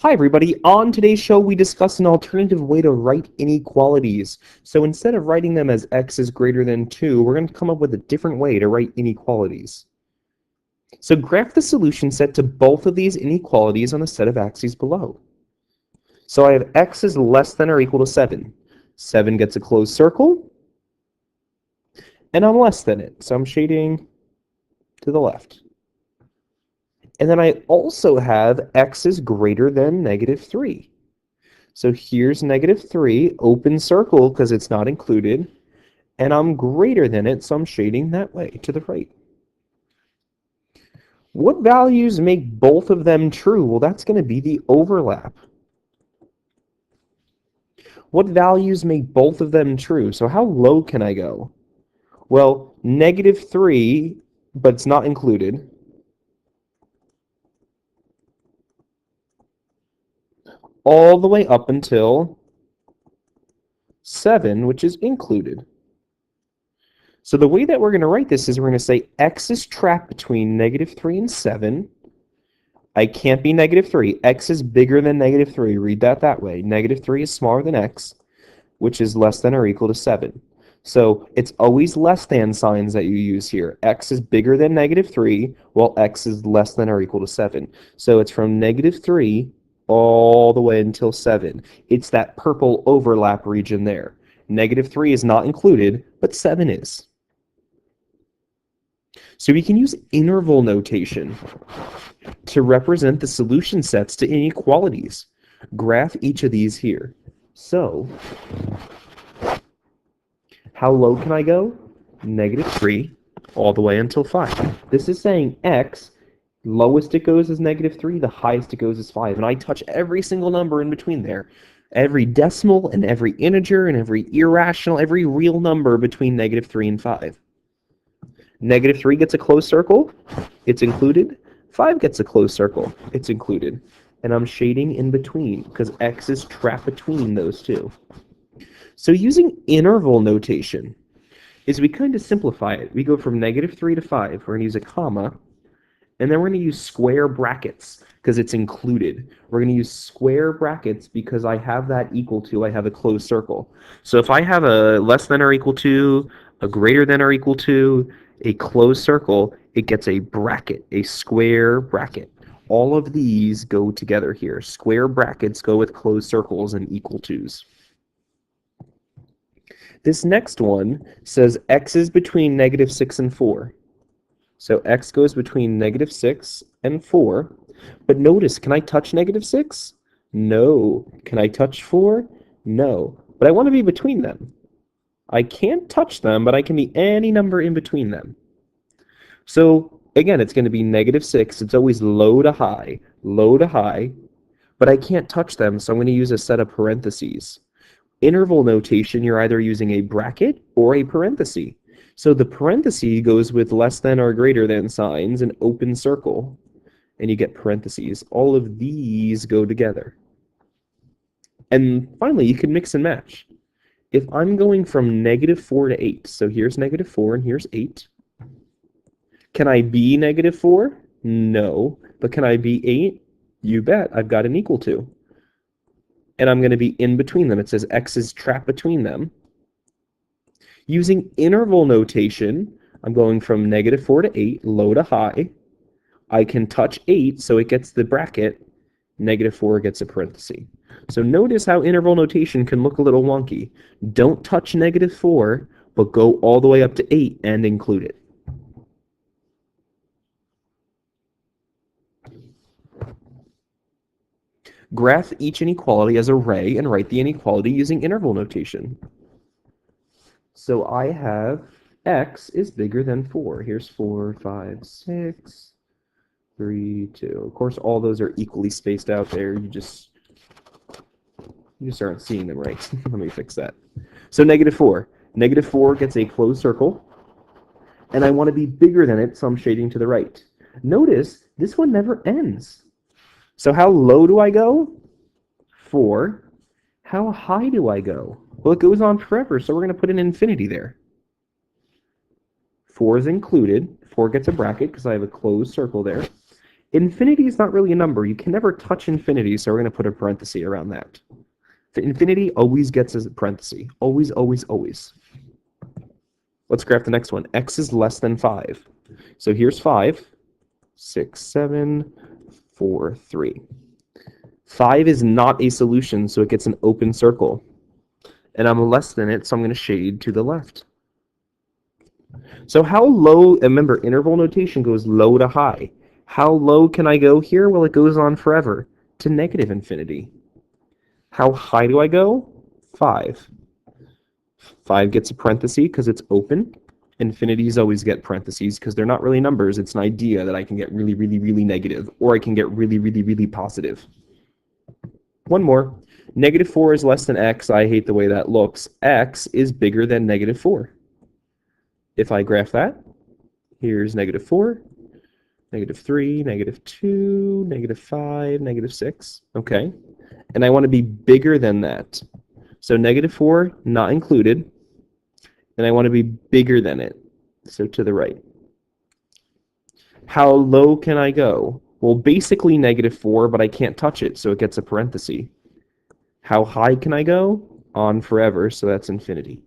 Hi everybody, on today's show we discuss an alternative way to write inequalities. So instead of writing them as x is greater than 2, we're going to come up with a different way to write inequalities. So graph the solution set to both of these inequalities on the set of axes below. So I have x is less than or equal to 7. 7 gets a closed circle, and I'm less than it, so I'm shading to the left. And then I also have x is greater than negative 3. So here's negative 3, open circle because it's not included, and I'm greater than it, so I'm shading that way to the right. What values make both of them true? Well, that's going to be the overlap. What values make both of them true? So how low can I go? Well, negative 3, but it's not included. All the way up until 7, which is included. So the way that we're going to write this is we're going to say x is trapped between negative 3 and 7. I can't be negative 3. X is bigger than negative 3. Read that way. Negative 3 is smaller than x, which is less than or equal to 7. So it's always less than signs that you use here. X is bigger than negative 3, while x is less than or equal to 7. So it's from negative 3 all the way until 7. It's that purple overlap region there. Negative 3 is not included, but 7 is. So we can use interval notation to represent the solution sets to inequalities. Graph each of these here. So, how low can I go? Negative 3 all the way until 5. This is saying x, lowest it goes is negative 3, the highest it goes is 5. And I touch every single number in between there. Every decimal and every integer and every irrational, every real number between negative 3 and 5. Negative 3 gets a closed circle, it's included. 5 gets a closed circle, it's included. And I'm shading in between because x is trapped between those two. So using interval notation is we kind of simplify it. We go from negative 3 to 5. We're going to use a comma, and then we're going to use square brackets because it's included. We're going to use square brackets because I have that equal to, I have a closed circle. So if I have a less than or equal to, a greater than or equal to, a closed circle, it gets a bracket, a square bracket. All of these go together here. Square brackets go with closed circles and equal tos. This next one says x is between negative 6 and 4. So x goes between negative 6 and 4. But notice, can I touch negative 6? No. Can I touch 4? No. But I want to be between them. I can't touch them, but I can be any number in between them. So again, it's going to be negative 6. It's always low to high, but I can't touch them, so I'm going to use a set of parentheses. Interval notation, you're either using a bracket or a parenthesis. So the parenthesis goes with less than or greater than signs, an open circle, and you get parentheses. All of these go together. And finally, you can mix and match. If I'm going from negative 4 to 8, so here's negative 4 and here's 8, can I be negative 4? No. But can I be 8? You bet. I've got an equal to. And I'm going to be in between them. It says x is trapped between them. Using interval notation, I'm going from negative 4 to 8, low to high. I can touch 8, so it gets the bracket. Negative 4 gets a parenthesis. So notice how interval notation can look a little wonky. Don't touch negative 4, but go all the way up to 8 and include it. Graph each inequality as a ray and write the inequality using interval notation. So I have x is bigger than 4. Here's 4, 5, 6, 3, 2. Of course, all those are equally spaced out there. You just aren't seeing them right. Let me fix that. So negative 4. Negative 4 gets a closed circle, and I want to be bigger than it, so I'm shading to the right. Notice this one never ends. So how low do I go? 4. How high do I go? Well, it goes on forever, so we're going to put an infinity there. 4 is included. 4 gets a bracket because I have a closed circle there. Infinity is not really a number. You can never touch infinity, so we're going to put a parenthesis around that. Infinity always gets a parenthesis. Always, always, always. Let's graph the next one. X is less than 5. So here's 5, 6, 7, 4, 3. 5 is not a solution, so it gets an open circle. And I'm less than it, so I'm going to shade to the left. So how low, remember, interval notation goes low to high. How low can I go here? Well, it goes on forever to negative infinity. How high do I go? 5. 5 gets a parenthesis because it's open. Infinities always get parentheses because they're not really numbers. It's an idea that I can get really, really, really negative, or I can get really, really, really positive. One more. Negative 4 is less than x. I hate the way that looks. X is bigger than negative 4. If I graph that, here's negative 4, negative 3, negative 2, negative 5, negative 6. Okay. And I want to be bigger than that. So negative 4, not included. And I want to be bigger than it. So to the right. How low can I go? Well, basically negative 4, but I can't touch it, so it gets a parenthesis. How high can I go? On forever, so that's infinity.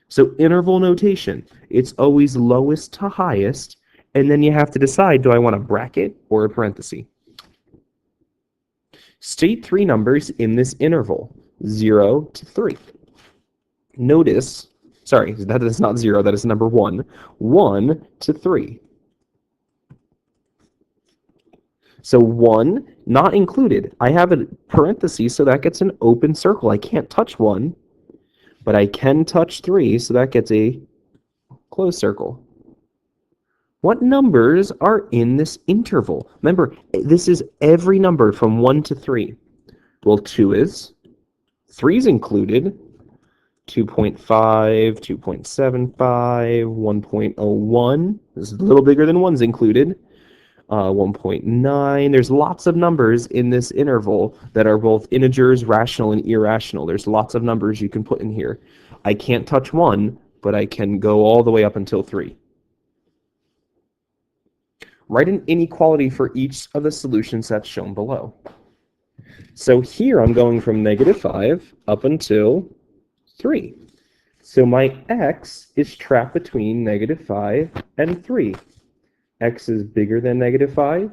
So interval notation, it's always lowest to highest, and then you have to decide, do I want a bracket or a parenthesis? State 3 numbers in this interval, 0 to 3. Notice, sorry, that is not 0, that is number 1. 1 to 3. So 1, not included. I have a parenthesis, so that gets an open circle. I can't touch 1, but I can touch 3, so that gets a closed circle. What numbers are in this interval? Remember, this is every number from 1 to 3. Well, 2 is. 3 is included. 2.5, 2.75, 1.01. This is a little bigger than 1's included. 1.9. There's lots of numbers in this interval that are both integers, rational, and irrational. There's lots of numbers you can put in here. I can't touch 1, but I can go all the way up until 3. Write an inequality for each of the solution sets shown below. So here I'm going from negative 5 up until 3. So my x is trapped between negative 5 and 3. X is bigger than negative 5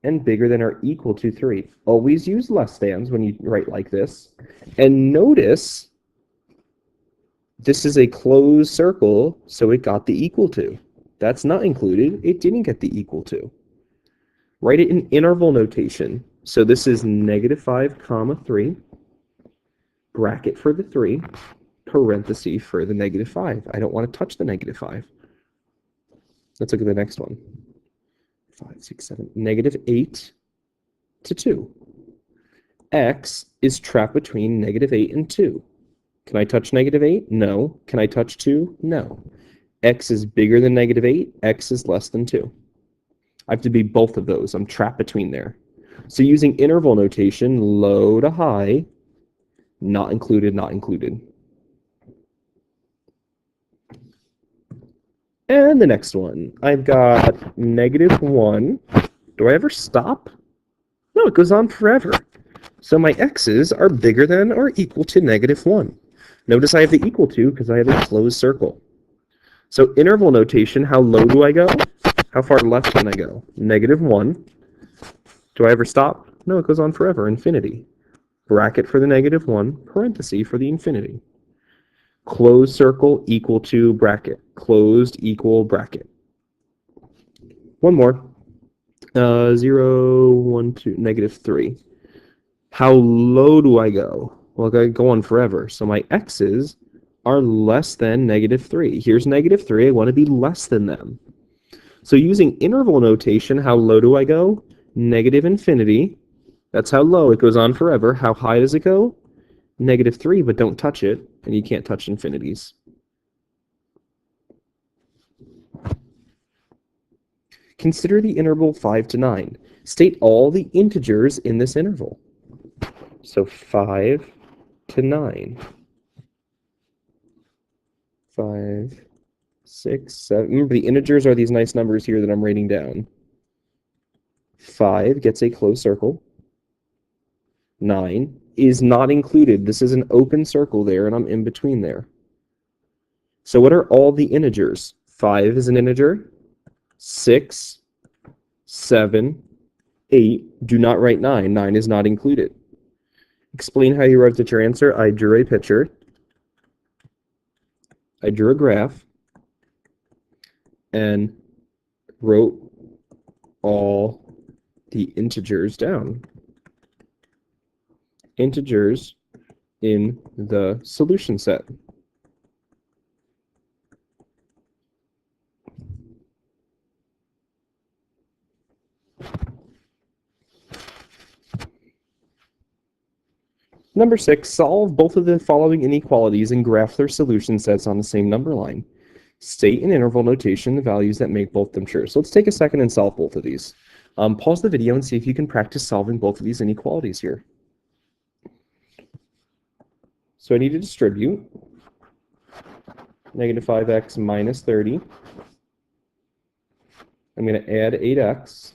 and bigger than or equal to 3. Always use less thans when you write like this. And notice this is a closed circle, so it got the equal to. That's not included. It didn't get the equal to. Write it in interval notation. So this is negative 5 comma 3, bracket for the 3, parenthesis for the negative 5. I don't want to touch the negative 5. Let's look at the next one. 5, 6, 7, negative 8 to 2. X is trapped between negative 8 and 2. Can I touch negative 8? No. Can I touch 2? No. X is bigger than negative 8. X is less than 2. I have to be both of those. I'm trapped between there. So using interval notation, low to high, not included, not included. And the next one, I've got negative 1. Do I ever stop? No, it goes on forever. So my x's are bigger than or equal to negative 1. Notice I have the equal to because I have a closed circle. So interval notation, how low do I go? How far left can I go? Negative 1. Do I ever stop? No, it goes on forever, infinity. Bracket for the negative 1, parenthesis for the infinity. Closed circle equal to bracket. Closed equal bracket. One more. 0, 1, 2, negative 3. How low do I go? Well, I go on forever. So my x's are less than negative 3. Here's negative 3. I want to be less than them. So using interval notation, how low do I go? Negative infinity. That's how low. It goes on forever. How high does it go? Negative 3, but don't touch it, and you can't touch infinities. Consider the interval 5 to 9. State all the integers in this interval. So 5 to 9. 5, 6, 7. Remember, the integers are these nice numbers here that I'm writing down. 5 gets a closed circle. 9 is not included. This is an open circle there, and I'm in between there. So what are all the integers? 5 is an integer. 6, 7, 8. Do not write 9. 9 is not included. Explain how you arrived at your answer. I drew a picture. I drew a graph. And wrote all the integers down. Integers in the solution set. Number 6, solve both of the following inequalities and graph their solution sets on the same number line. State in interval notation the values that make both them true. So let's take a second and solve both of these. Pause the video and see if you can practice solving both of these inequalities here. So I need to distribute negative 5x minus 30. I'm going to add 8x.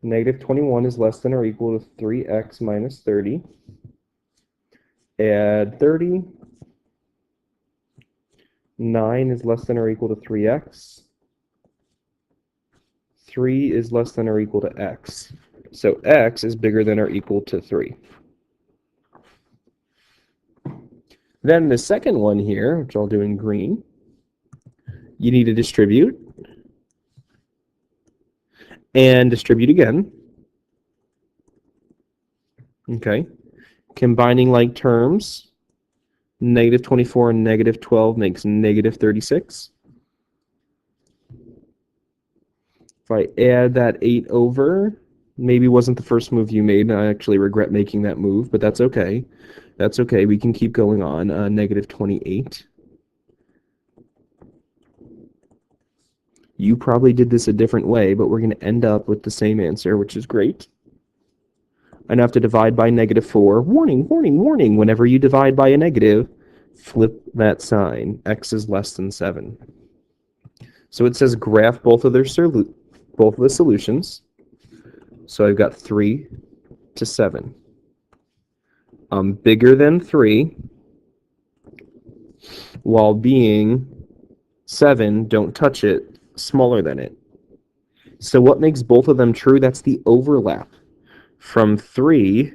Negative 21 is less than or equal to 3x minus 30. Add 30. 9 is less than or equal to 3x. 3 is less than or equal to x. So x is bigger than or equal to 3. Then the second one here, which I'll do in green, you need to distribute. And distribute again. Okay. Combining like terms, negative 24 and negative 12 makes negative 36. If I add that 8 over, maybe wasn't the first move you made, and I actually regret making that move, but that's okay. That's okay. We can keep going on. Negative 28. You probably did this a different way, but we're going to end up with the same answer, which is great. I now have to divide by negative 4. Warning, warning, warning. Whenever you divide by a negative, flip that sign. X is less than 7. So it says graph both of the solutions. So I've got 3 to 7. Bigger than 3, while being 7, don't touch it, smaller than it. So what makes both of them true? That's the overlap from 3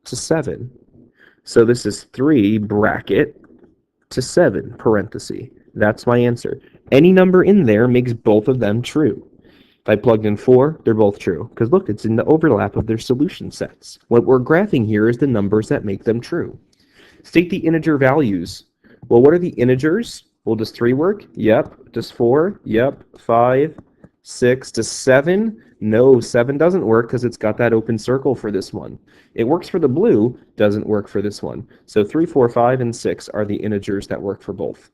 to 7. So this is 3 bracket to 7 parenthesis. That's my answer. Any number in there makes both of them true. If I plugged in 4, they're both true. Because look, it's in the overlap of their solution sets. What we're graphing here is the numbers that make them true. State the integer values. Well, what are the integers? Well, does 3 work? Yep. Does 4? Yep. 5, 6. Does 7? No, 7 doesn't work because it's got that open circle for this one. It works for the blue, doesn't work for this one. So 3, 4, 5, and 6 are the integers that work for both.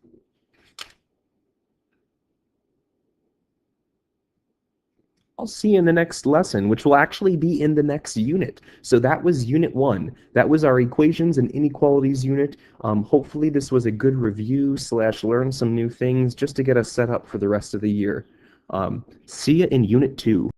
I'll see you in the next lesson, which will actually be in the next unit. So that was Unit 1. That was our equations and inequalities unit. Hopefully this was a good review / learn some new things just to get us set up for the rest of the year. See you in Unit 2.